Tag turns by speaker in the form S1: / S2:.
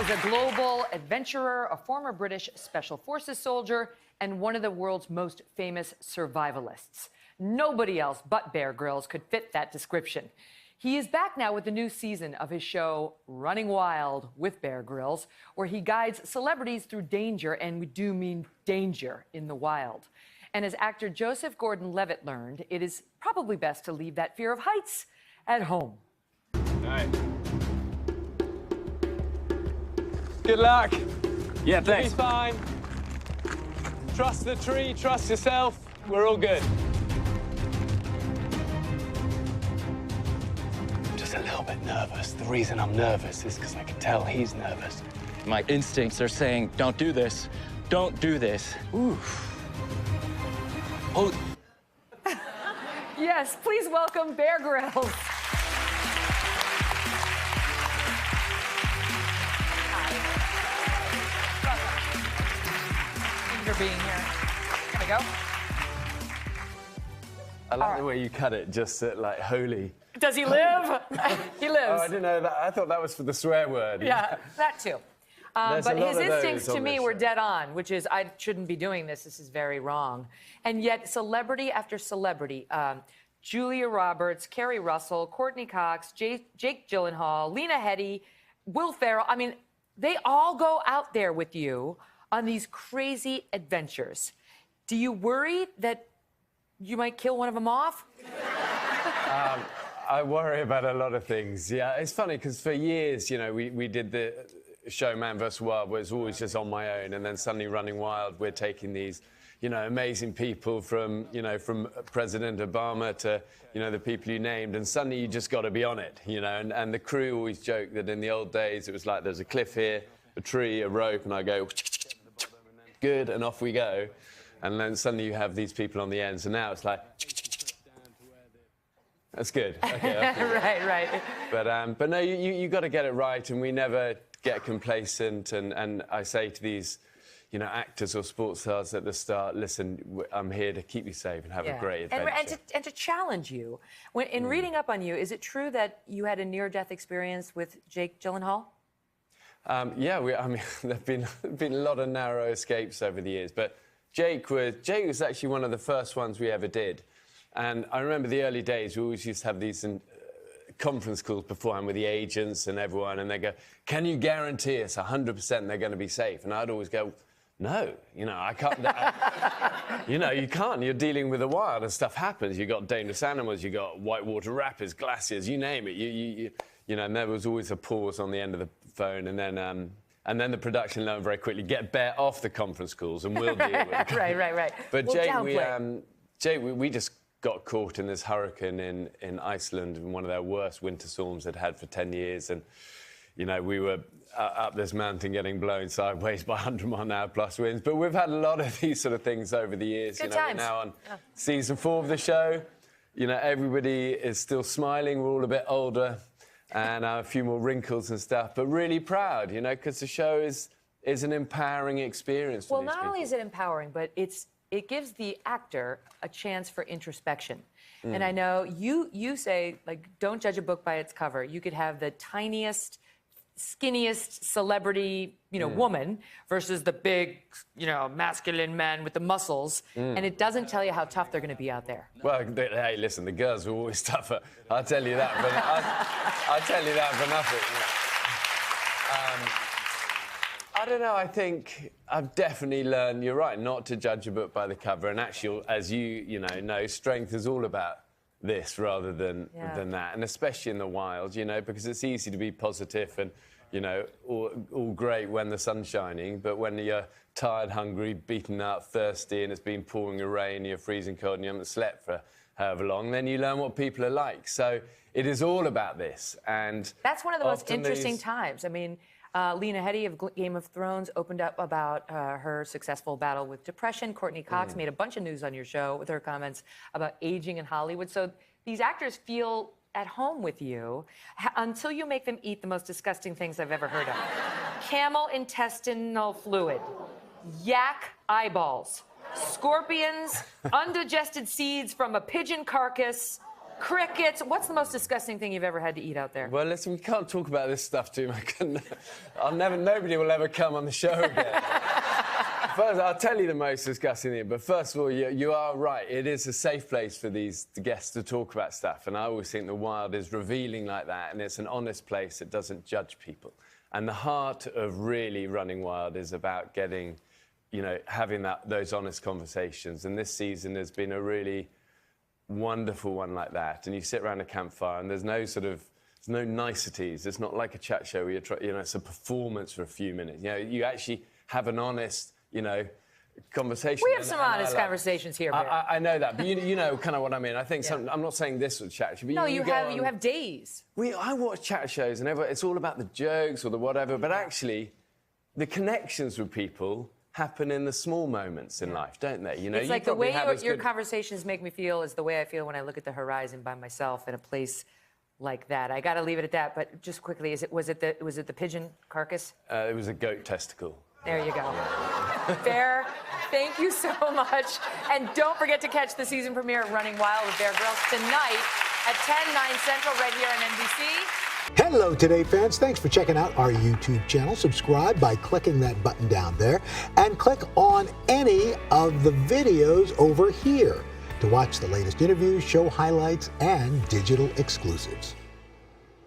S1: He's a global adventurer, a former British Special Forces soldier, and one of the world's most famous survivalists. Nobody else but Bear Grylls could fit that description. He is back now with the new season of his show, Running Wild with Bear Grylls, where he guides celebrities through danger, and we do mean danger, in the wild. And as actor Joseph Gordon-Levitt learned, it is probably best to leave that fear of heights at home.
S2: All right. Good luck.
S3: Yeah, thanks.
S2: You'll be fine. Trust the tree, trust yourself. We're all good.
S3: Just a little bit nervous. The reason I'm nervous is because I can tell he's nervous. My instincts are saying, don't do this. Don't do this. Ooh. Oh.
S1: Yes, please welcome Bear Grylls. For being here. There we go.
S2: I like the way you cut it, just like holy.
S1: Does he live? He lives.
S2: Oh, I didn't know that. I thought that was for the swear word.
S1: Yeah, that too. But his instincts to me were dead on, which is I shouldn't be doing this. This is very wrong. And yet, celebrity after celebrity, Julia Roberts, Kerry Russell, Courtney Cox, Jake Gyllenhaal, Lena Headey, Will Ferrell. I mean, they all go out there with you on these crazy adventures. Do you worry that you might kill one of them off?
S2: I worry about a lot of things. Yeah, it's funny because for years, you know, we did the show Man vs. Wild, where it's always just on my own, and then suddenly Running Wild, we're taking these, you know, amazing people from, you know, from President Obama to, you know, the people you named, and suddenly you just got to be on it, you know. And the crew always joke that in the old days it was like there's a cliff here, a tree, a rope, and I go, good, and off we go. And then suddenly you have these people on the ends, and now it's like, that's good. Okay,
S1: right.
S2: But no, you got to get it right, and we never get complacent. And I say to these, you know, actors or sports stars at the start, listen, I'm here to keep you safe and have a great adventure.
S1: And to challenge you. In reading up on you, is it true that you had a near-death experience with Jake Gyllenhaal?
S2: Yeah, I mean, there've been a lot of narrow escapes over the years, but Jake was actually one of the first ones we ever did. And I remember the early days, we always used to have these conference calls beforehand with the agents and everyone, and they go, can you guarantee us 100% they're going to be safe? And I'd always go, no, you know, I can't. You know, you can't. You're dealing with the wild, and stuff happens. You've got dangerous animals, you've got whitewater rapids, glaciers, you name it. You know, and there was always a pause on the end of the phone, and then the production learned very quickly, get Bear off the conference calls, and we'll deal with it.
S1: Right.
S2: But well, Jake, we just got caught in this hurricane in Iceland, in one of their worst winter storms they'd had for 10 years, and you know, we were up this mountain getting blown sideways by 100-mile-an-hour plus winds. But we've had a lot of these sort of things over the years.
S1: Good
S2: you know,
S1: times.
S2: We're now on season 4 of the show. You know, everybody is still smiling. We're all a bit older, and a few more wrinkles and stuff. But really proud, you know, because the show is an empowering experience. For
S1: well,
S2: these
S1: not
S2: people.
S1: only is it empowering, but it gives the actor a chance for introspection. And I know you say, like, don't judge a book by its cover. You could have the tiniest, skinniest celebrity, you know, woman versus the big, you know, masculine man with the muscles, and it doesn't tell you how tough they're going to be out there.
S2: Well, hey, listen, the girls are always tougher. I'll tell you that, but I'll tell you that for nothing. I don't know, I think I've definitely learned, you're right, not to judge a book by the cover, and actually, as you know, strength is all about this rather than that, and especially in the wild, you know, because it's easy to be positive and, you know, all great when the sun's shining, but when you're tired, hungry, beaten up, thirsty, and it's been pouring rain, you're freezing cold, and you haven't slept for however long, then you learn what people are like. So it is all about this, and
S1: that's one of the most interesting times. I mean, Lena Headey of Game of Thrones opened up about her successful battle with depression. Courtney Cox made a bunch of news on your show with her comments about aging in Hollywood. So these actors feel at home with you until you make them eat the most disgusting things I've ever heard of. Camel intestinal fluid, yak eyeballs, scorpions, undigested seeds from a pigeon carcass, crickets. What's the most disgusting thing you've ever had to eat out there?
S2: Well, listen, we can't talk about this stuff too much. Nobody will ever come on the show again. First, I'll tell you the most disgusting thing, but first of all, you are right. It is a safe place for these guests to talk about stuff, and I always think the wild is revealing like that, and it's an honest place. It doesn't judge people. And the heart of really running wild is about getting, having those honest conversations, and this season has been a really wonderful one like that. And you sit around a campfire, and there's no niceties. It's not like a chat show where it's a performance for a few minutes. You actually have an honest, conversation.
S1: We have some honest conversations here, Bear.
S2: I know that, but you know kind of what I mean. I think I'm not saying this was chat show, but
S1: no, you have days.
S2: I watch chat shows, and it's all about the jokes or the whatever, but actually, the connections with people happen in the small moments in life, don't they?
S1: It's like the way your conversations make me feel is the way I feel when I look at the horizon by myself in a place like that. I got to leave it at that. But just quickly, was it the pigeon carcass?
S2: It was a goat testicle.
S1: There you go. Bear, thank you so much. And don't forget to catch the season premiere of Running Wild with Bear Grylls tonight at 10/9 Central right here on NBC.
S4: Hello, Today fans. Thanks for checking out our YouTube channel. Subscribe by clicking that button down there and click on any of the videos over here to watch the latest interviews, show highlights, and digital exclusives.